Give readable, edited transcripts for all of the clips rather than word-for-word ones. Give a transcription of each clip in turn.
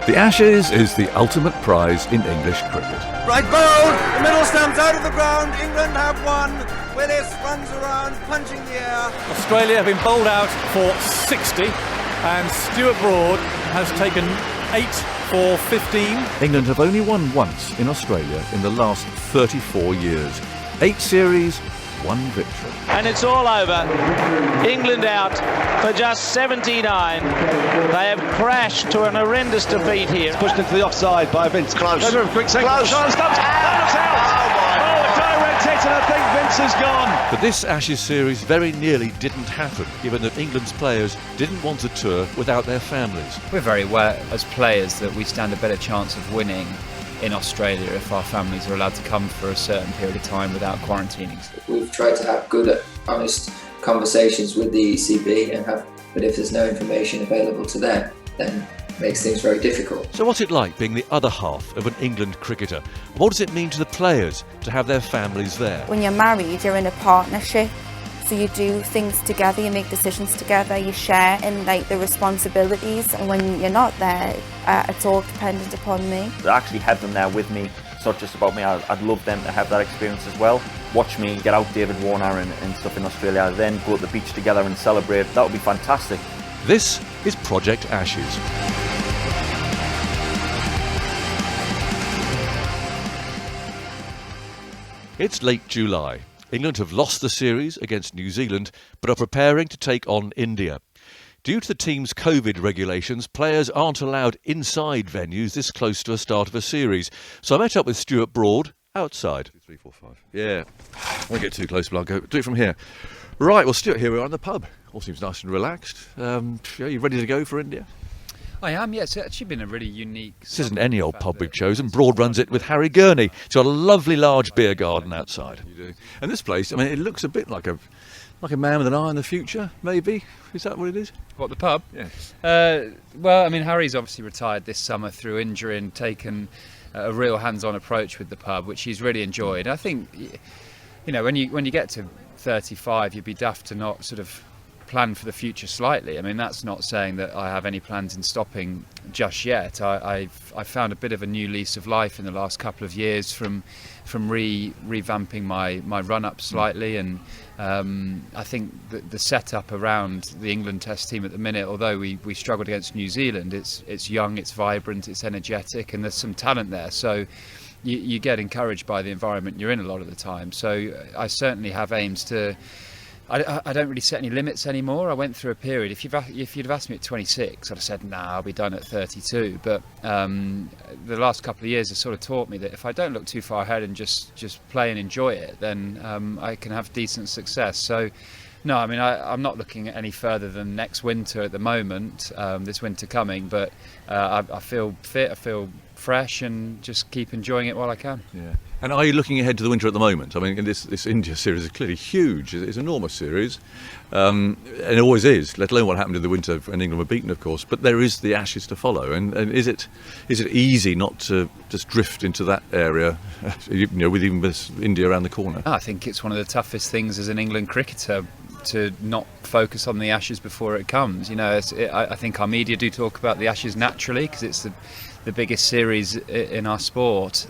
The Ashes is the ultimate prize in English cricket. Right bowled, the middle stump's out of the ground, England have won. Willis runs around, punching the air. Australia have been bowled out for 60 and Stuart Broad has taken 8 for 15. England have only won once in Australia in the last 34 years. 8 series, 1 victory. And it's all over. England out for just 79. They have crashed to an horrendous defeat here. Pushed into the offside by Vince. Close. Over a quick second. Close. That looks out. Oh, a direct hit, and I think Vince is gone. But this Ashes series very nearly didn't happen, given that England's players didn't want to tour without their families. We're very aware as players that we stand a better chance of winning in Australia if our families are allowed to come for a certain period of time without quarantining. We've tried to have good, honest conversations with the ECB, but if there's no information available to them, then it makes things very difficult. So what's it like being the other half of an England cricketer? What does it mean to the players to have their families there? When you're married, you're in a partnership. So you do things together, you make decisions together, you share in the responsibilities, and when you're not there, it's all dependent upon me. I actually have them there with me. It's not just about me. I'd love them to have that experience as well. Watch me get out David Warner and stuff in Australia, then go to the beach together and celebrate. That would be fantastic. This is Project Ashes. It's late July. England have lost the series against New Zealand, but are preparing to take on India. Due to the team's COVID regulations, players aren't allowed inside venues this close to a start of a series. So I met up with Stuart Broad outside. 2, 3, 4, 5. Yeah, I won't get too close, but I'll go do it from here. Right, well, Stuart, here we are in the pub. All seems nice and relaxed. Are you ready to go for India? I am, yeah. It's actually been a really unique... This isn't any old pub we've chosen. Broad runs it with Harry Gurney. It's got a lovely large beer garden outside. And this place, I mean, it looks a bit like a man with an eye on the future, maybe. Is that what it is? What, the pub? Yeah. Well, I mean, Harry's obviously retired this summer through injury and taken a real hands-on approach with the pub, which he's really enjoyed. I think, you know, when you get to 35, you'd be daft to not sort of plan for the future slightly. I mean, that's not saying that I have any plans in stopping just yet. I've found a bit of a new lease of life in the last couple of years from revamping my run up slightly, and I think that the setup around the England Test team at the minute, although we struggled against New Zealand, it's young, it's vibrant, it's energetic, and there's some talent there. So you get encouraged by the environment you're in a lot of the time. So I certainly have aims to. I don't really set any limits anymore. I went through a period. If you'd have asked me at 26, I'd have said, nah, I'll be done at 32. But the last couple of years have sort of taught me that if I don't look too far ahead and just play and enjoy it, then I can have decent success. So, no, I mean, I'm not looking at any further than next winter at the moment, this winter coming. But I feel fit, I feel fresh, and just keep enjoying it while I can. Yeah. And are you looking ahead to the winter at the moment? I mean, this India series is clearly huge. It's an enormous series, and it always is, let alone what happened in the winter when England were beaten, of course. But there is the Ashes to follow. And is it easy not to just drift into that area, with even this India around the corner? I think it's one of the toughest things as an England cricketer to not focus on the Ashes before it comes. I think our media do talk about the Ashes naturally because it's the biggest series in our sport.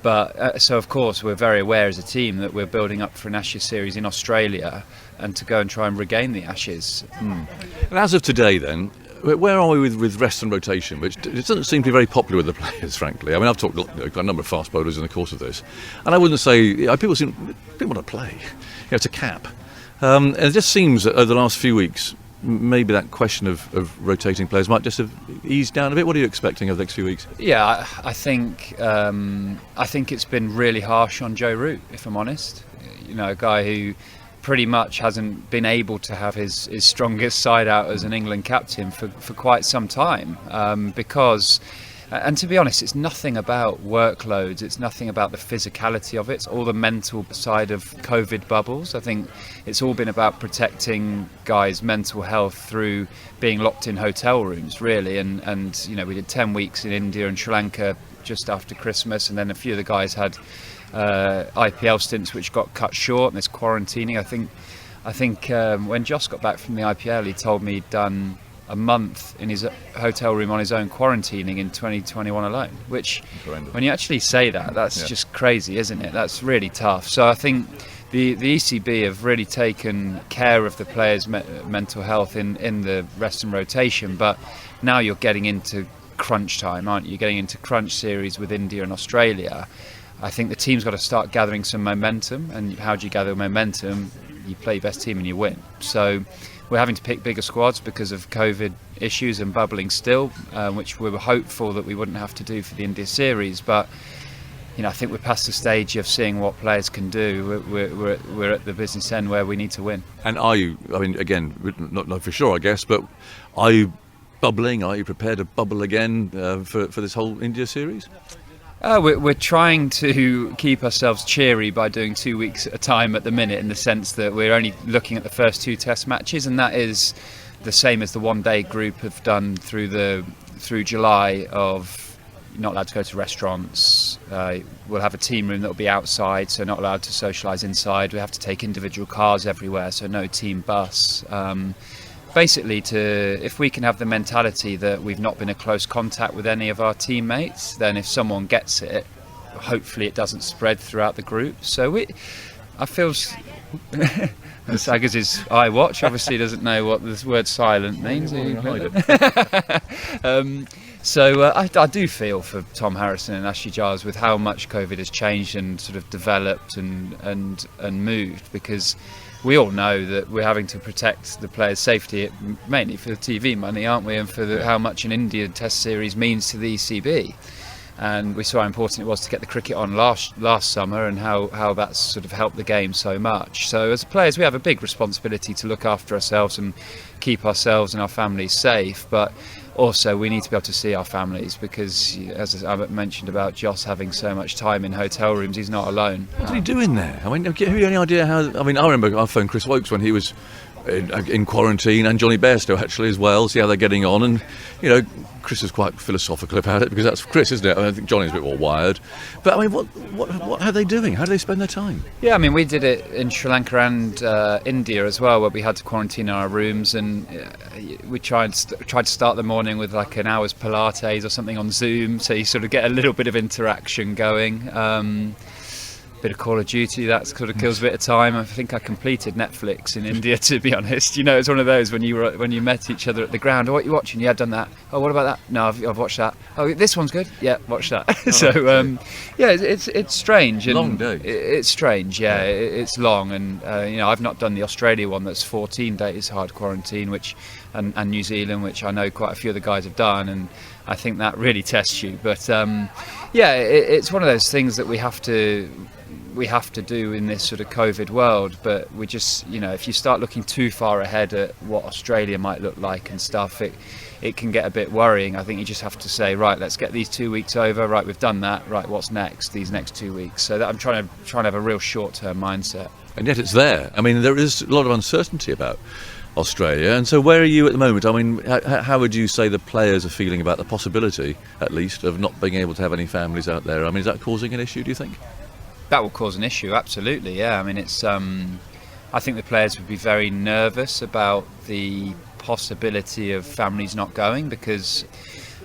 But so of course we're very aware as a team that we're building up for an Ashes series in Australia and to go and try and regain the Ashes. And as of today then, where are we with rest and rotation, which it doesn't seem to be very popular with the players, frankly? I mean, I've got a number of fast bowlers in the course of this, and I wouldn't say people want to play. It's a cap. And it just seems that over the last few weeks, maybe that question of rotating players might just have eased down a bit. What are you expecting over the next few weeks? Yeah, I think it's been really harsh on Joe Root, if I'm honest. A guy who pretty much hasn't been able to have his strongest side out as an England captain for quite some time, because. And to be honest, it's nothing about workloads, it's nothing about the physicality of it, it's all the mental side of COVID bubbles. I think it's all been about protecting guys' mental health through being locked in hotel rooms, really. And we did 10 weeks in India and Sri Lanka just after Christmas, and then a few of the guys had IPL stints which got cut short, and there's quarantining. I think when Joss got back from the IPL, he told me he'd done a month in his hotel room on his own, quarantining in 2021 alone, which when you actually say that, that's just crazy, isn't it? That's really tough. So I think the ECB have really taken care of the players' mental health in the rest and rotation, but now you're getting into crunch time, aren't you? You're getting into crunch series with India and Australia. I think the team's got to start gathering some momentum, and how do you gather momentum? You play your best team and you win. So we're having to pick bigger squads because of COVID issues and bubbling still, which we were hopeful that we wouldn't have to do for the India series. But I think we're past the stage of seeing what players can do. We're at the business end where we need to win. And are you? I mean, again, not for sure, I guess, but are you bubbling? Are you prepared to bubble again for this whole India series? We're trying to keep ourselves cheery by doing 2 weeks at a time at the minute, in the sense that we're only looking at the first 2 test matches, and that is the same as the one-day group have done through July, of not allowed to go to restaurants. We'll have a team room that will be outside, so not allowed to socialise inside. We have to take individual cars everywhere, so no team bus. Basically, if we can have the mentality that we've not been in close contact with any of our teammates, then if someone gets it, hopefully it doesn't spread throughout the group. So I feel Saggers' eye watch obviously doesn't know what the word silent means. So I do feel for Tom Harrison and Ashley Giles with how much COVID has changed and sort of developed and moved, because we all know that we're having to protect the players' safety, mainly for the TV money, aren't we, and for how much an India Test series means to the ECB. And we saw how important it was to get the cricket on last summer, and how that's sort of helped the game so much. So as players, we have a big responsibility to look after ourselves and keep ourselves and our families safe, but also we need to be able to see our families, because as I mentioned about Joss having so much time in hotel rooms, he's not alone. What did he do in there? I mean, have you any idea how? I mean, I remember I phoned Chris Wokes when he was in quarantine, and Johnny Bairstow actually as well, see how they're getting on. And Chris is quite philosophical about it, because that's Chris, isn't it? I think Johnny's a bit more wired. But I mean, what are they doing? How do they spend their time? Yeah, I mean, we did it in Sri Lanka and India as well, where we had to quarantine in our rooms, and we tried to start the morning with like an hour's Pilates or something on Zoom, so you sort of get a little bit of interaction going. Bit of Call of Duty, that sort of kills a bit of time. I think I completed Netflix in India, to be honest. It's one of those when you met each other at the ground. Oh, what are you watching? Yeah, I've done that. Oh, what about that? No, I've watched that. Oh, this one's good. Yeah, watch that. It's strange. And long day. It's strange. Yeah, it's long, and I've not done the Australia one that's 14 days hard quarantine, and New Zealand, which I know quite a few of the guys have done, and I think that really tests you. But it's one of those things that we have to do in this sort of COVID world. But we just, if you start looking too far ahead at what Australia might look like and stuff, it can get a bit worrying. I think you just have to say, right, let's get these 2 weeks over. Right, we've done that. Right, what's next? These next 2 weeks. So that I'm trying to have a real short-term mindset. And yet it's there. I mean, there is a lot of uncertainty about Australia. And so where are you at the moment? I mean, how would you say the players are feeling about the possibility, at least, of not being able to have any families out there? I mean, is that causing an issue, do you think? That will cause an issue, absolutely, yeah. I mean, it's. I think the players would be very nervous about the possibility of families not going, because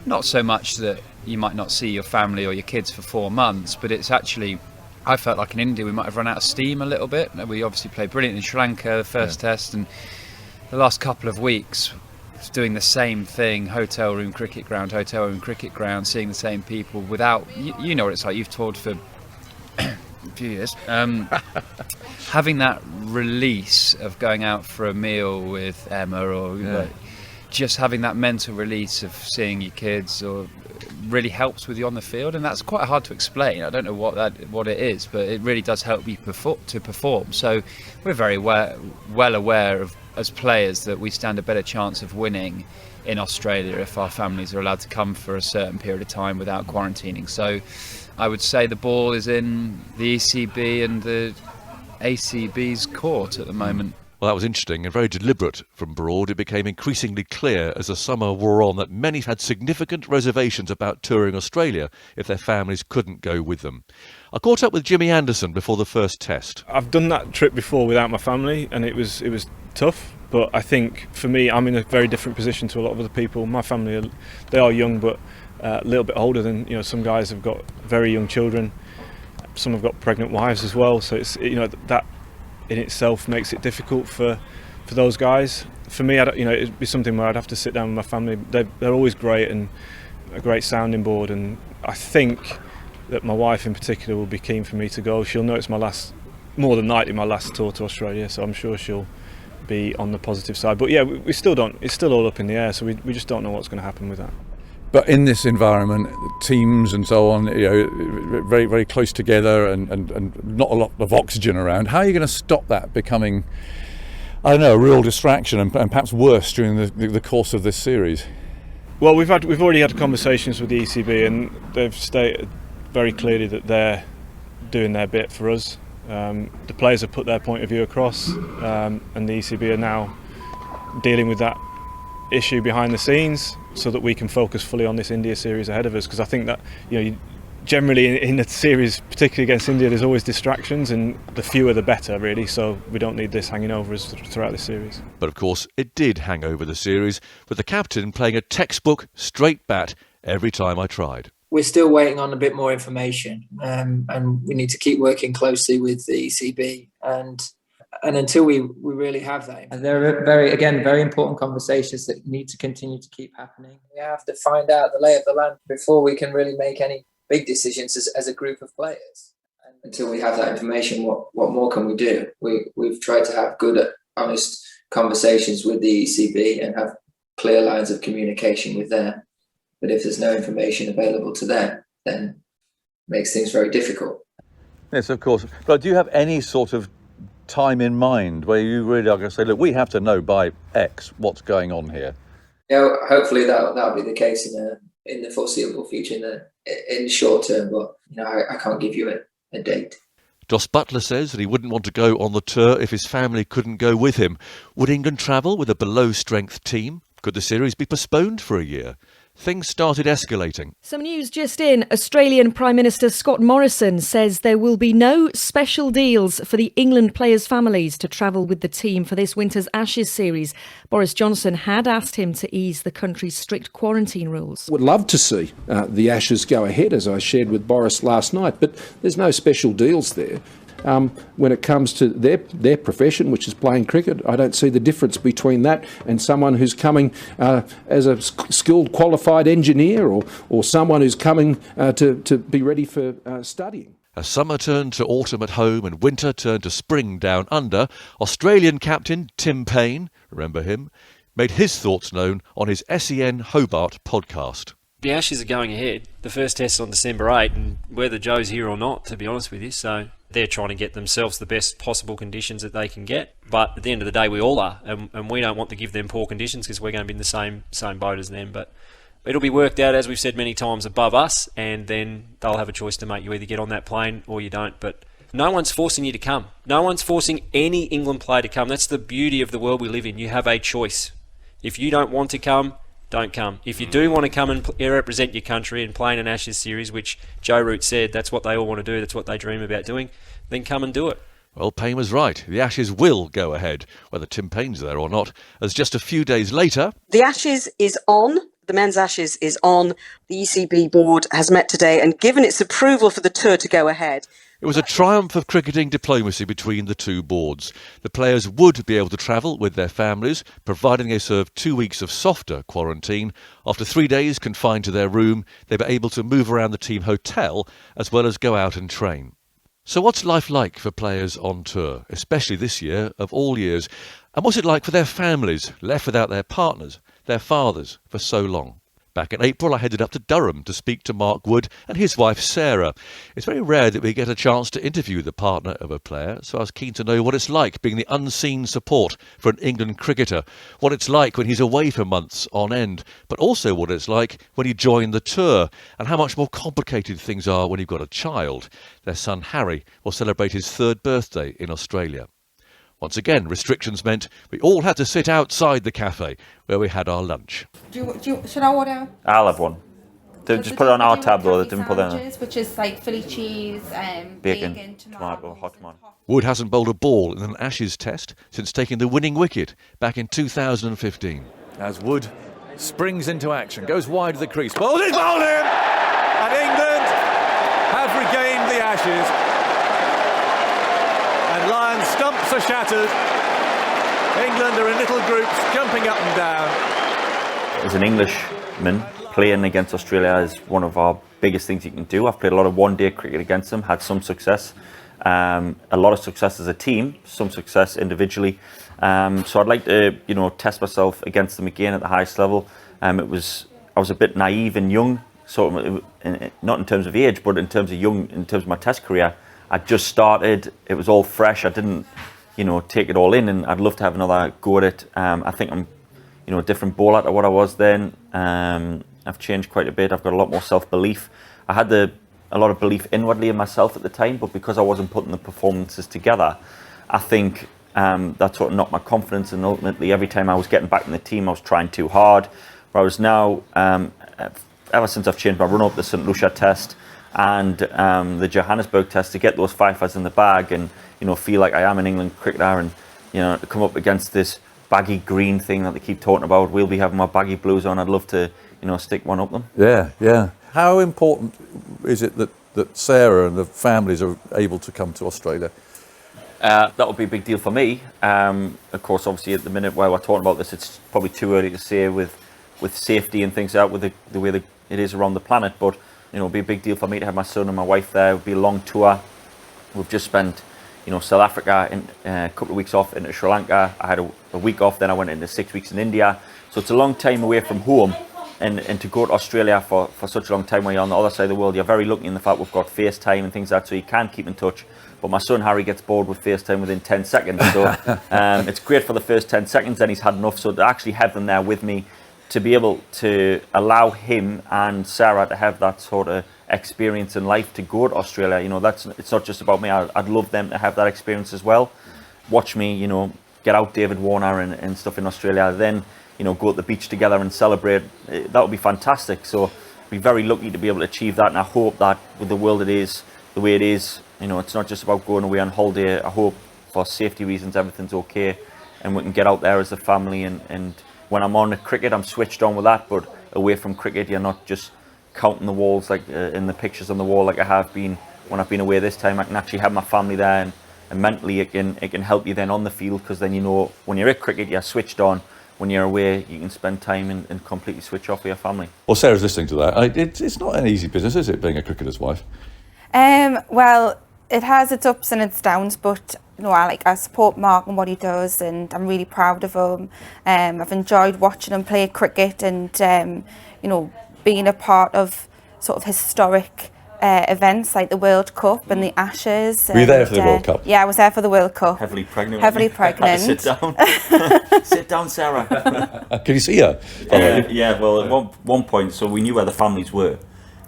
not so much that you might not see your family or your kids for 4 months, but it's actually, I felt like in India we might have run out of steam a little bit. We obviously played brilliant in Sri Lanka, the first test, and the last couple of weeks doing the same thing, hotel room, cricket ground, seeing the same people without, you know what it's like, you've toured for few years, having that release of going out for a meal with Emma, or just having that mental release of seeing your kids, or really helps with you on the field. And that's quite hard to explain. I don't know what it is, but it really does help you to perform. So we're very well aware of, as players, that we stand a better chance of winning in Australia if our families are allowed to come for a certain period of time without quarantining. So I would say the ball is in the ECB and the ACB's court at the moment. Well, that was interesting and very deliberate from Broad. It became increasingly clear as the summer wore on that many had significant reservations about touring Australia if their families couldn't go with them. I caught up with Jimmy Anderson before the first test. I've done that trip before without my family, and it was tough. But I think for me, I'm in a very different position to a lot of other people. My family, they are young, but a little bit older than, you know, some guys have got very young children. Some have got pregnant wives as well. So it's, you know, that in itself makes it difficult for those guys. For me, it'd be something where I'd have to sit down with my family. They're always great and a great sounding board, and I think that my wife in particular will be keen for me to go. She'll know it's more than likely my last tour to Australia, so I'm sure she'll be on the positive side. But yeah, we still don't. It's still all up in the air, so we just don't know what's going to happen with that. But in this environment, teams and so on, you know, very, very close together and not a lot of oxygen around. How are you going to stop that becoming, I don't know, a real distraction and perhaps worse during the course of this series? Well, we've already had conversations with the ECB, and they've stated very clearly that they're doing their bit for us. The players have put their point of view across, and the ECB are now dealing with that issue behind the scenes so that we can focus fully on this India series ahead of us, because I think that, you know, generally in the series, particularly against India, there's always distractions, and the fewer the better, really, so we don't need this hanging over us throughout the series. But of course it did hang over the series, with the captain playing a textbook straight bat every time I tried. We're still waiting on a bit more information, and we need to keep working closely with the ECB, and until we really have that. And there are very important conversations that need to continue to keep happening. We have to find out the lay of the land before we can really make any big decisions as a group of players. And until we have that information, what more can we do? We've tried to have good, honest conversations with the ECB and have clear lines of communication with them. But if there's no information available to them, then it makes things very difficult. Yes, of course. But do you have any sort of time in mind where you really are going to say, look, we have to know by X what's going on here? Yeah, hopefully that'll be the case in the foreseeable future, in the short term. But you know, I can't give you a date. Jos Buttler says that he wouldn't want to go on the tour if his family couldn't go with him. Would England travel with a below-strength team? Could the series be postponed for a year? Things started escalating. Some news just in. Australian Prime Minister Scott Morrison says there will be no special deals for the England players' families to travel with the team for this winter's Ashes series. Boris Johnson had asked him to ease the country's strict quarantine rules. Would love to see the Ashes go ahead, as I shared with Boris last night, but there's no special deals there. When it comes to their profession, which is playing cricket, I don't see the difference between that and someone who's coming as a skilled, qualified engineer or someone who's coming to be ready for studying. As summer turned to autumn at home and winter turned to spring down under, Australian captain Tim Paine, remember him, made his thoughts known on his SEN Hobart podcast. The Ashes are going ahead. The first test on December 8, and whether Joe's here or not, to be honest with you, so they're trying to get themselves the best possible conditions that they can get. But at the end of the day, we all are, and we don't want to give them poor conditions because we're going to be in the same boat as them. But it'll be worked out, as we've said many times, above us, and then they'll have a choice to make. You either get on that plane or you don't. But no one's forcing you to come. No one's forcing any England player to come. That's the beauty of the world we live in. You have a choice. If you don't want to come, don't come. If you do want to come and represent your country and play in an Ashes series, which Joe Root said that's what they all want to do, that's what they dream about doing, then come and do it. Well, Paine was right. The Ashes will go ahead, whether Tim Paine's there or not, as just a few days later... The Ashes is on. The men's Ashes is on. The ECB board has met today and given its approval for the tour to go ahead. It was a triumph of cricketing diplomacy between the two boards. The players would be able to travel with their families, providing they served 2 weeks of softer quarantine. After 3 days confined to their room, they were able to move around the team hotel as well as go out and train. So what's life like for players on tour, especially this year of all years? And what's it like for their families, left without their partners, their fathers, for so long? Back in April, I headed up to Durham to speak to Mark Wood and his wife Sarah. It's very rare that we get a chance to interview the partner of a player, so I was keen to know what it's like being the unseen support for an England cricketer, what it's like when he's away for months on end, but also what it's like when you join the tour, and how much more complicated things are when you've got a child. Their son Harry will celebrate his 3rd birthday in Australia. Once again, restrictions meant we all had to sit outside the cafe where we had our lunch. Should I order? I'll have one. They just put it on our tab though. They didn't put it on. Which is like Philly cheese, Bacon, tomato, hot tomato. Wood hasn't bowled a ball in an Ashes test since taking the winning wicket back in 2015. As Wood springs into action, goes wide of the crease, bowls his bowled in, and England have regained the Ashes. And Lions' stumps are shattered. England are in little groups, jumping up and down. As an Englishman, playing against Australia is one of our biggest things you can do. I've played a lot of one-day cricket against them, had some success, a lot of success as a team, some success individually. So I'd like to, test myself against them again at the highest level. I was a bit naive and young, sort of, not in terms of age, but in terms of my Test career. I just started. It was all fresh. I didn't, take it all in, and I'd love to have another go at it. I think I'm, a different bowler to what I was then. I've changed quite a bit. I've got a lot more self-belief. I had a lot of belief inwardly in myself at the time, but because I wasn't putting the performances together, I think that sort of knocked my confidence, and ultimately every time I was getting back in the team, I was trying too hard. Whereas now, ever since I've changed my run-up, the St Lucia test and the Johannesburg test, to get those fifers in the bag and feel like I am an England cricketer, and to come up against this baggy green thing that they keep talking about. We'll be having my baggy blues on. I'd love to stick one up them. Yeah. How important is it that Sarah and the families are able to come to Australia? That would be a big deal for me. Of course, obviously at the minute while we're talking about this, it's probably too early to say with safety and things out with the way it is around the planet, but it'd be a big deal for me to have my son and my wife there. It would be a long tour. We've just spent South Africa, in a couple of weeks off into Sri Lanka. I had a week off, then I went into 6 weeks in India. So it's a long time away from home, and to go to Australia for such a long time when you're on the other side of the world, you're very lucky in the fact we've got FaceTime and things like that, so you can keep in touch. But my son Harry gets bored with FaceTime within 10 seconds, so it's great for the first 10 seconds, then he's had enough. So to actually have them there with me, to be able to allow him and Sarah to have that sort of experience in life, to go to Australia, it's not just about me. I'd love them to have that experience as well. Watch me, get out David Warner and stuff in Australia, then go to the beach together and celebrate. That would be fantastic. So be very lucky to be able to achieve that, and I hope that with the world it is, the way it is, it's not just about going away on holiday. I hope for safety reasons everything's okay and we can get out there as a family, and when I'm on the cricket I'm switched on with that, but away from cricket you're not just counting the walls like in the pictures on the wall like I have been when I've been away this time. I can actually have my family there, and mentally it can help you then on the field, because then when you're at cricket you're switched on. When you're away, you can spend time and completely switch off with your family. Well, Sarah's listening to that. It's not an easy business, is it, being a cricketer's wife? Well, it has its ups and its downs, but I support Mark and what he does, and I'm really proud of him. I've enjoyed watching him play cricket, and being a part of sort of historic events like the World Cup and the Ashes. Were you there for the World Cup? Yeah, I was there for the World Cup. Heavily pregnant. Sit down. Sit down, Sarah. Can you see her? Yeah, well, at one point, so we knew where the families were,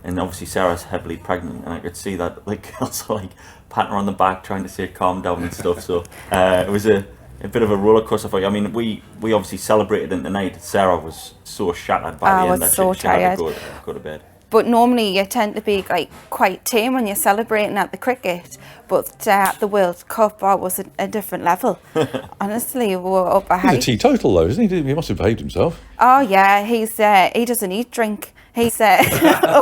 and obviously Sarah's heavily pregnant, and I could see that girls patting her on the back, trying to say calm down and stuff. So it was a bit of a roller coaster for you. I mean, we obviously celebrated in the night. Sarah was so shattered by the end that she had to go to bed. But normally you tend to be quite tame when you're celebrating at the cricket, but at the World Cup I was at a different level. Honestly, we were up a height. He's a teetotal though, isn't he? He must have behaved himself. Oh yeah, he doesn't eat drink. He's up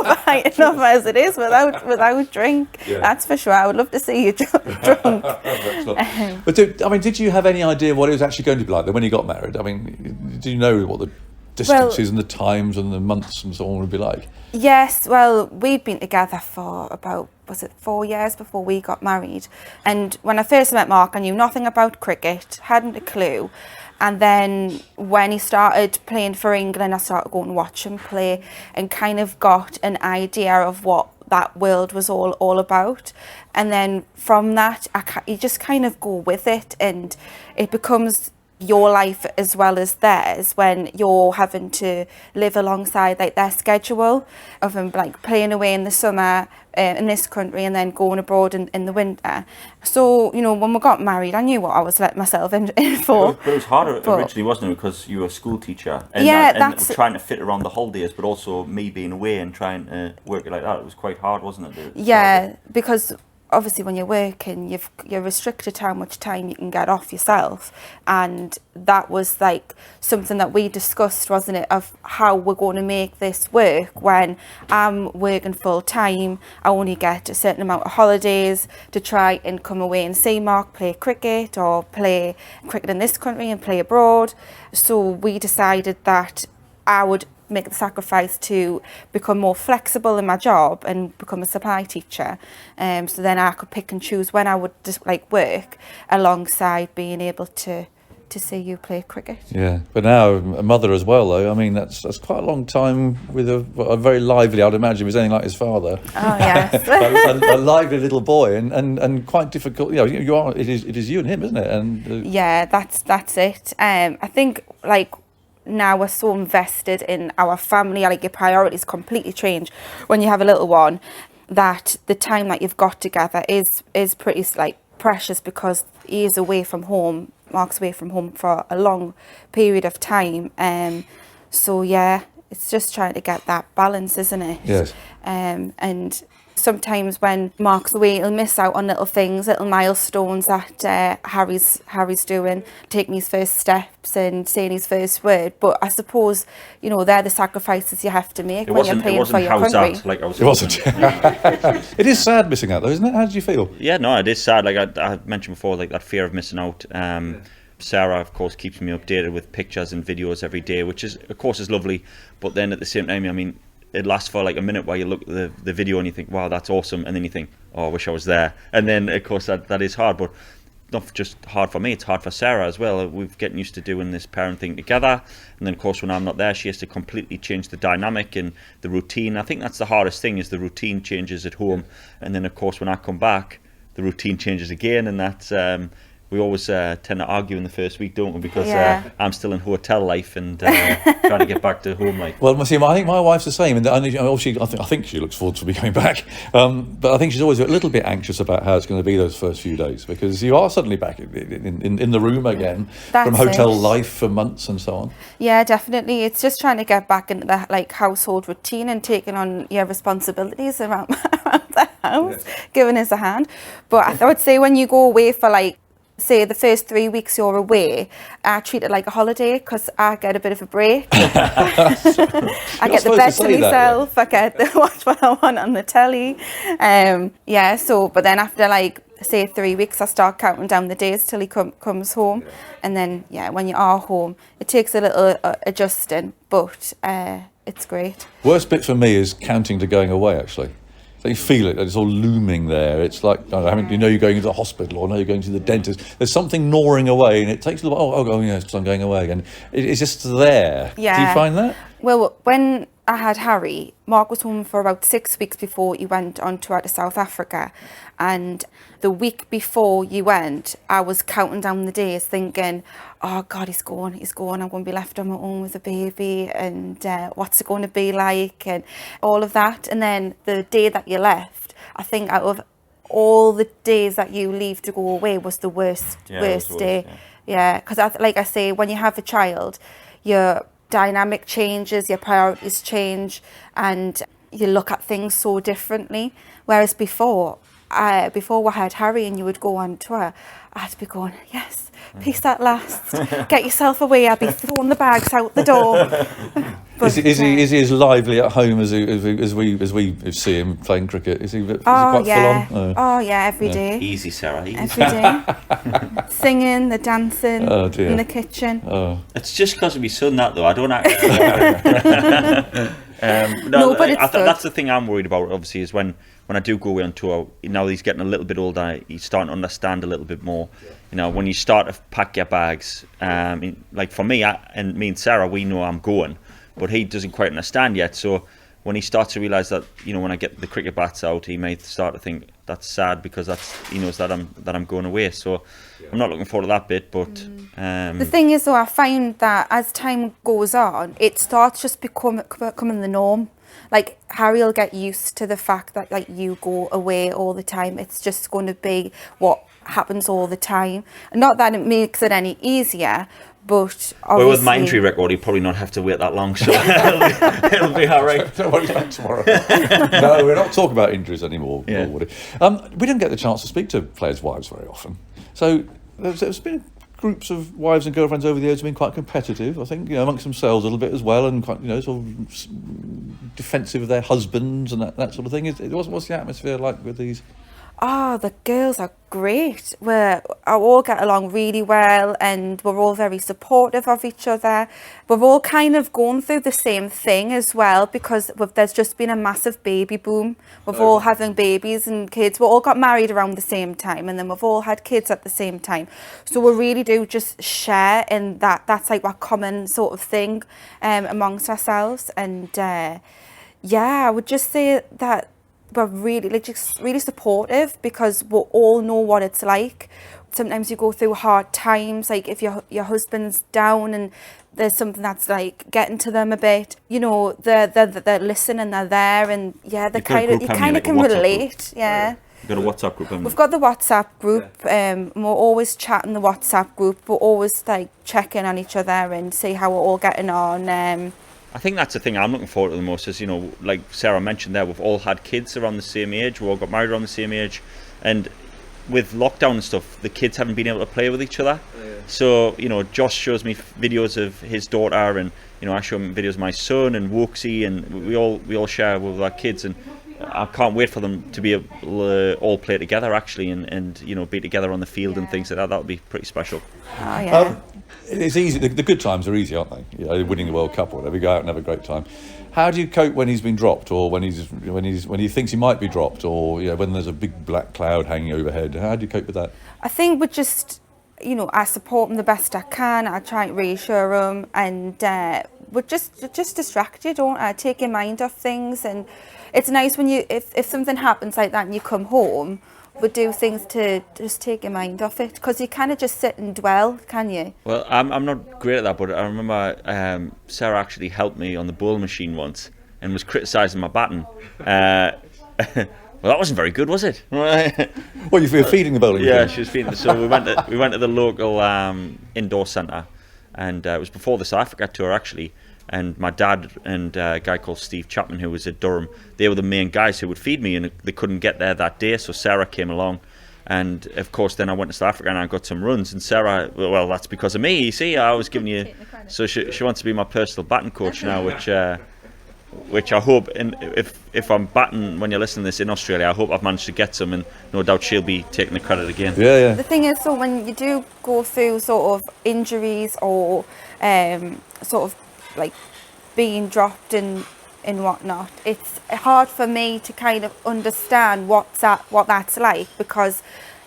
a height enough as it is without drink. Yeah. That's for sure. I would love to see you drunk. But did you have any idea what it was actually going to be like when you got married? I mean, do you know what the distances and the times and the months and so on would be like? Yes, well, we'd been together for about, 4 years before we got married. And when I first met Mark, I knew nothing about cricket, hadn't a clue. And then when he started playing for England, I started going to watch him play and kind of got an idea of what that world was all about. And then from that, you just kind of go with it, and it becomes your life as well as theirs when you're having to live alongside like their schedule of them like playing away in the summer in this country and then going abroad in the winter. So, you know, when we got married, I knew what I was letting myself in for. But it was harder originally, wasn't it? Because you were a school teacher. And yeah, that's trying to fit around the holidays, but also me being away and trying to work it like that. It was quite hard, wasn't it? Yeah, because obviously when you're working, you're restricted to how much time you can get off yourself, and that was like something that we discussed, wasn't it, of how we're going to make this work when I'm working full time. I only get a certain amount of holidays to try and come away and see Mark play cricket or play cricket in this country and play abroad. So we decided that I would make the sacrifice to become more flexible in my job and become a supply teacher, so then I could pick and choose when I would just like work alongside being able to see you play cricket. Yeah, but now a mother as well, though. I mean, that's quite a long time with a very lively, I'd imagine, if he's anything like his father. Oh yes, a lively little boy and quite difficult. You know, it is you and him, isn't it? And yeah, that's it. I think like now we're so invested in our family, like your priorities completely change when you have a little one, that the time that you've got together is pretty like precious, because he is away from home, Mark's away from home for a long period of time. So yeah, it's just trying to get that balance, isn't it? Yes. And sometimes when Mark's away, he'll miss out on little things, little milestones that Harry's doing, taking his first steps and saying his first word. But I suppose, you know, they're the sacrifices you have to make when you're playing for your country. It wasn't. It is sad missing out, though, isn't it? How did you feel? Yeah, no, it is sad. Like I mentioned before, like that fear of missing out. Sarah, of course, keeps me updated with pictures and videos every day, which is, of course, is lovely. But then at the same time, I mean, it lasts for like a minute where you look at the video and you think, wow, that's awesome, and then you think, oh, I wish I was there. And then of course that is hard, but not just hard for me, it's hard for Sarah as well. We're getting used to doing this parent thing together, and then of course when I'm not there, she has to completely change the dynamic and the routine. I think that's the hardest thing, is the routine changes at home, and then of course when I come back, the routine changes again, and that's we always tend to argue in the first week, don't we? Because I'm still in hotel life and trying to get back to home life. Well, see, I think my wife's the same, and obviously I think she looks forward to me coming back. But I think she's always a little bit anxious about how it's going to be those first few days, because you are suddenly back in the room again. That's from hotel life for months and so on. Yeah, definitely. It's just trying to get back into the like household routine and taking on your responsibilities around the house, giving us a hand. But I would say when you go away for like, say the first 3 weeks you're away, I treat it like a holiday, because I get a bit of a break. I get the bed to myself, I get to watch what I want on the telly. But then after like say 3 weeks, I start counting down the days till he comes home. And then when you are home, it takes a little adjusting, but it's great. Worst bit for me is counting to going away, actually. So you feel it, it's all looming there. It's like, you know, you're going into the hospital, or no, you're going to the dentist. There's something gnawing away, and it takes a little, oh yeah, because I'm going away again. It's just there. Yeah. Do you find that? Well, when I had Harry, Mark was home for about 6 weeks before he went on tour to South Africa. And the week before you went, I was counting down the days thinking, oh God, he's gone, I'm going to be left on my own with a baby, and what's it going to be like, and all of that. And then the day that you left, I think out of all the days that you leave to go away was the worst day. Yeah, because like I say, when you have a child, your dynamic changes, your priorities change, and you look at things so differently. Whereas before we had Harry and you would go on tour, I had to be going, yes, peace at last, get yourself away. I'd be throwing the bags out the door. But, is he as lively at home as we see him playing cricket? Is he quite full on? Oh yeah, every day. Easy, Sarah. Easy. Every day. Singing, the dancing, in the kitchen. Oh. It's just because of my son, that though. I don't act. But it's that's the thing I'm worried about. Obviously, is when I do go away on tour. Now he's getting a little bit older. He's starting to understand a little bit more. You know, when you start to pack your bags, like for me, me and Sarah, we know I'm going, but he doesn't quite understand yet. So when he starts to realise that, you know, when I get the cricket bats out, he may start to think that's sad because he knows that I'm going away. So I'm not looking forward to that bit. But the thing is, though, I find that as time goes on, it starts just becoming the norm. Like, Harry will get used to the fact that, like, you go away all the time. It's just going to be what happens all the time. And not that it makes it any easier, but obviously... Well, with my injury record, he'd probably not have to wait that long, so it'll be all right. Don't worry about tomorrow. No, we're not talking about injuries anymore, Woody. We don't get the chance to speak to players' wives very often. So there's been groups of wives and girlfriends over the years have been quite competitive, I think, you know, amongst themselves a little bit as well, and quite, you know, sort of defensive of their husbands and that sort of thing. What's the atmosphere like with these? Oh, the girls are great. We all get along really well, and we're all very supportive of each other. We've all kind of gone through the same thing as well, because there's just been a massive baby boom. We've all having babies and kids. We all got married around the same time, and then we've all had kids at the same time. So we really do just share in that. That's like a common sort of thing amongst ourselves. And yeah, I would just say that we're really, just really supportive, because we all know what it's like. Sometimes you go through hard times, like if your husband's down and there's something that's like getting to them a bit, you know, they're listening, they're there, and yeah, you kind of can relate. Yeah. You've got a WhatsApp group, haven't you? We've got the WhatsApp group, and we're always chatting the WhatsApp group. We're always like checking on each other and see how we're all getting on. I think that's the thing I'm looking forward to the most is, you know, like Sarah mentioned there, we've all had kids around the same age, we all got married around the same age, and with lockdown and stuff, the kids haven't been able to play with each other. So, you know, Josh shows me videos of his daughter, and, you know, I show him videos of my son and Wooksy, and we all share with our kids, and I can't wait for them to be able to all play together actually, and you know, be together on the field and things like that. That would be pretty special. Oh yeah. It's easy. The good times are easy, aren't they? You know, winning the World Cup or whatever, you go out and have a great time. How do you cope when he's been dropped, or when he thinks he might be dropped, or, you know, when there's a big black cloud hanging overhead? How do you cope with that? I think we just, you know, I support him the best I can. I try and reassure him, and we're just distracted, don't I? Take your mind off things, and it's nice when if something happens like that and you come home, we do things to just take your mind off it, because you kind of just sit and dwell, can you? Well, I'm not great at that, but I remember Sarah actually helped me on the bowl machine once and was criticising my batting. Well, that wasn't very good, was it? Well, you were feeding the bowling. Yeah, she was feeding. So we went to the local indoor centre, and it was before the South Africa tour actually. And my dad and a guy called Steve Chapman, who was at Durham, they were the main guys who would feed me, and they couldn't get there that day, so Sarah came along. And of course then I went to South Africa and I got some runs, and Sarah, well, that's because of me, you see, I was giving you, so she wants to be my personal batting coach now, which I hope, and if I'm batting when you're listening to this in Australia, I hope I've managed to get some, and no doubt she'll be taking the credit again. Yeah. The thing is, so when you do go through sort of injuries or sort of like being dropped and whatnot, it's hard for me to kind of understand what that's like, because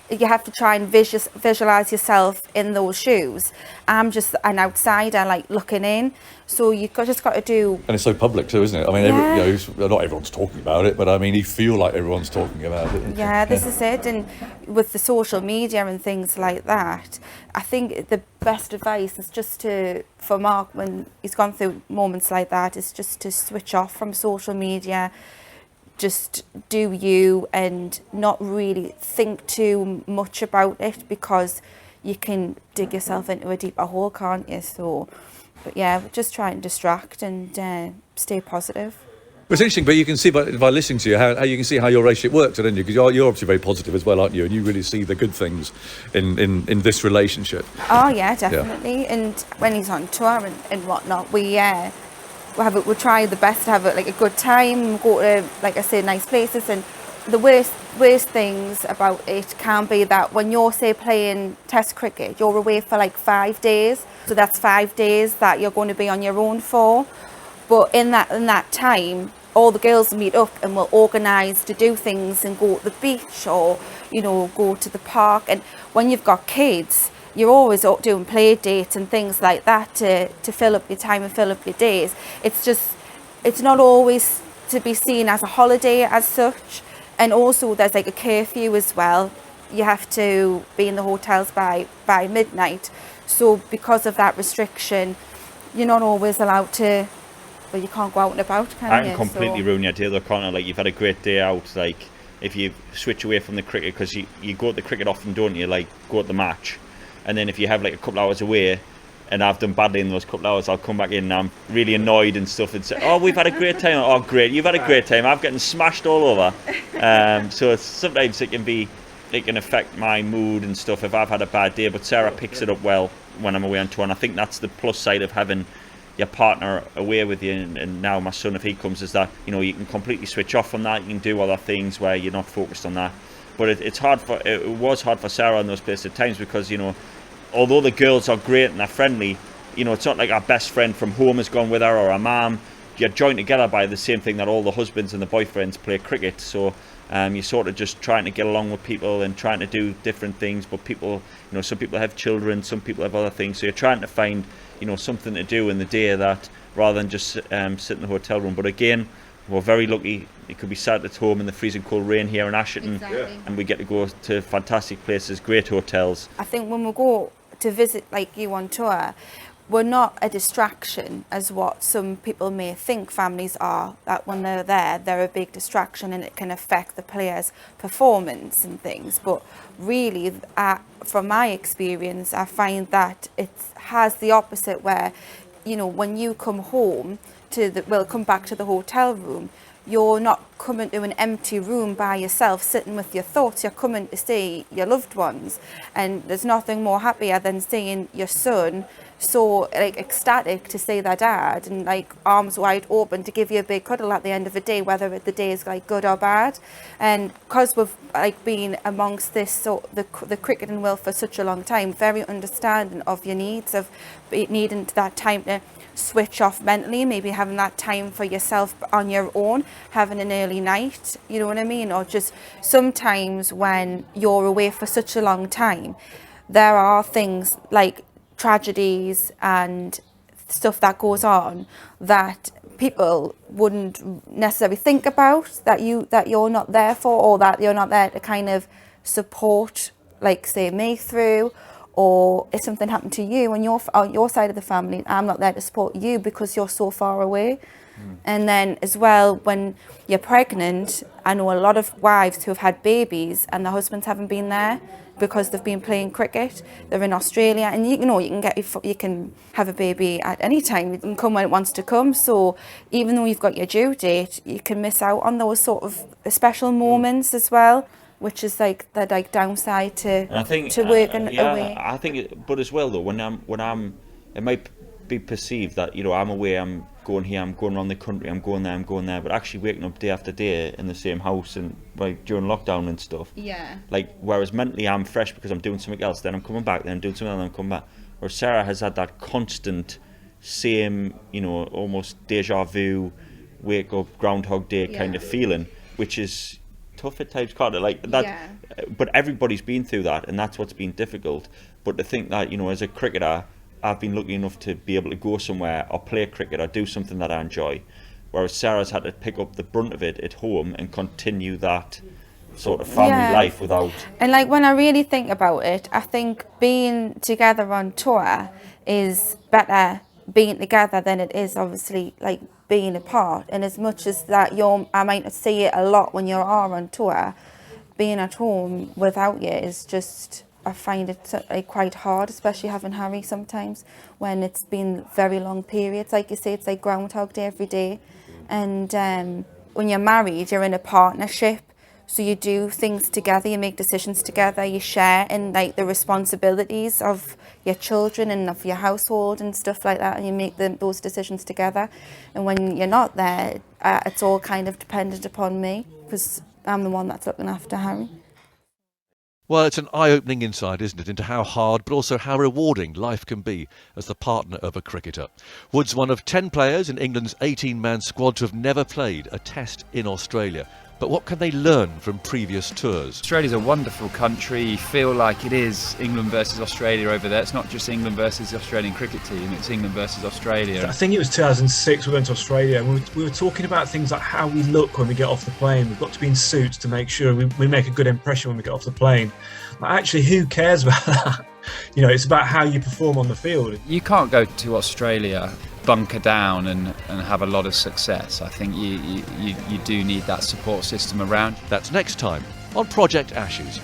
you have to try and visualize yourself in those shoes. I'm just an outsider, like looking in, so you just got to do. And it's so public too, isn't it? I mean, yeah. You know, not everyone's talking about it, but I mean, you feel like everyone's talking about it. Yeah, this is it. And with the social media and things like that, I think the best advice is just for Mark, when he's gone through moments like that, is just to switch off from social media. Just do you, and not really think too much about it, because you can dig yourself into a deeper hole, can't you? So, but yeah, just try and distract and stay positive. It's interesting, but you can see by listening to you how you can see how your relationship works, don't you? Because you're obviously very positive as well, aren't you? And you really see the good things in this relationship. Oh yeah, definitely. Yeah. And when he's on tour and whatnot, we try the best to have a good time, go to, like I say, nice places. And the worst things about it can be that when you're, say, playing test cricket, you're away for like 5 days. So that's 5 days that you're going to be on your own for. But in that time, all the girls meet up and will organise to do things and go to the beach, or, you know, go to the park. And when you've got kids, you're always doing play dates and things like that to fill up your time and fill up your days. It's not always to be seen as a holiday as such. And also there's like a curfew as well. You have to be in the hotels by midnight. So because of that restriction, you're not always allowed to, well, you can't go out and about, can you? I can completely ruin your day though, can't I? Like, you've had a great day out, like if you switch away from the cricket, because you go to the cricket often, don't you? Like, go to the match, and then if you have like a couple hours away and I've done badly in those couple hours, I'll come back in and I'm really annoyed and stuff and say, oh, we've had a great time. Oh, great, you've had a great time. I've gotten smashed all over. So sometimes it can affect my mood and stuff if I've had a bad day, but Sarah picks it up well when I'm away on tour, and I think that's the plus side of having your partner away with you. And now my son, if he comes, is that, you know, you can completely switch off from that. You can do other things where you're not focused on that. But it was hard for Sarah in those places at times, because, you know, although the girls are great and they're friendly, you know, it's not like our best friend from home has gone with her, or our mum. You're joined together by the same thing that all the husbands and the boyfriends play cricket. So you're sort of just trying to get along with people and trying to do different things. But people, you know, some people have children, some people have other things. So you're trying to find, you know, something to do in the day, that rather than just sit in the hotel room. But again, we're very lucky. It could be sat at home in the freezing cold rain here in Asherton, exactly. And we get to go to fantastic places, great hotels. I think when we go to visit like you on tour, we're not a distraction as what some people may think families are, that when they're there, they're a big distraction and it can affect the players' performance and things. But really, from my experience, I find that it has the opposite, where, you know, when you come home come back to the hotel room, you're not coming to an empty room by yourself, sitting with your thoughts. You're coming to see your loved ones, and there's nothing more happier than seeing your son so like ecstatic to see their dad, and like arms wide open to give you a big cuddle at the end of the day, whether the day is like good or bad. And because we've like been amongst this, so the cricketing world for such a long time, very understanding of your needs, of needing that time to switch off mentally, maybe having that time for yourself on your own, having an early night, you know what I mean? Or just sometimes when you're away for such a long time, there are things like tragedies and stuff that goes on that people wouldn't necessarily think about, that you're not there for, or that you're not there to kind of support, like say me through. Or if something happened to you on your side of the family, I'm not there to support you because you're so far away. And then as well, when you're pregnant, I know a lot of wives who have had babies and their husbands haven't been there because they've been playing cricket. They're in Australia, and you can have a baby at any time. It can come when it wants to come. So even though you've got your due date, you can miss out on those sort of special moments as well, which is like the downside to working away. I think, but as well though, when I'm, it might be perceived that, you know, I'm away, I'm going here, I'm going around the country, I'm going there, but actually waking up day after day in the same house and like during lockdown and stuff. Yeah. Like, whereas mentally I'm fresh because I'm doing something else, then I'm coming back, then I'm doing something else, then I'm coming back. Whereas Sarah has had that constant same, you know, almost deja vu, wake up, Groundhog Day kind of feeling, which is tough at times, can't it? Like that. Yeah. But everybody's been through that, and that's what's been difficult. But to think that, you know, as a cricketer, I've been lucky enough to be able to go somewhere or play cricket or do something that I enjoy, whereas Sarah's had to pick up the brunt of it at home and continue that sort of family life without. And like when I really think about it, I think being together on tour is better being together than it is obviously like being apart. And as much as that I might not see it a lot when you are on tour, being at home without you is just, I find it like quite hard, especially having Harry sometimes when it's been very long periods. Like you say, it's like Groundhog Day every day. And when you're married, you're in a partnership. So you do things together, you make decisions together, you share in like the responsibilities of your children and of your household and stuff like that, and you make those decisions together. And when you're not there, it's all kind of dependent upon me because I'm the one that's looking after Harry. Well, it's an eye-opening insight, isn't it, into how hard but also how rewarding life can be as the partner of a cricketer. Wood's one of 10 players in England's 18-man squad to have never played a test in Australia. But what can they learn from previous tours? Australia's a wonderful country. You feel like it is England versus Australia over there. It's not just England versus the Australian cricket team, it's England versus Australia. I think it was 2006 we went to Australia and we were talking about things like how we look when we get off the plane. We've got to be in suits to make sure we make a good impression when we get off the plane. But actually, who cares about that? You know, it's about how you perform on the field. You can't go to Australia, bunker down and have a lot of success. I think you do need that support system around. That's next time on Project Ashes.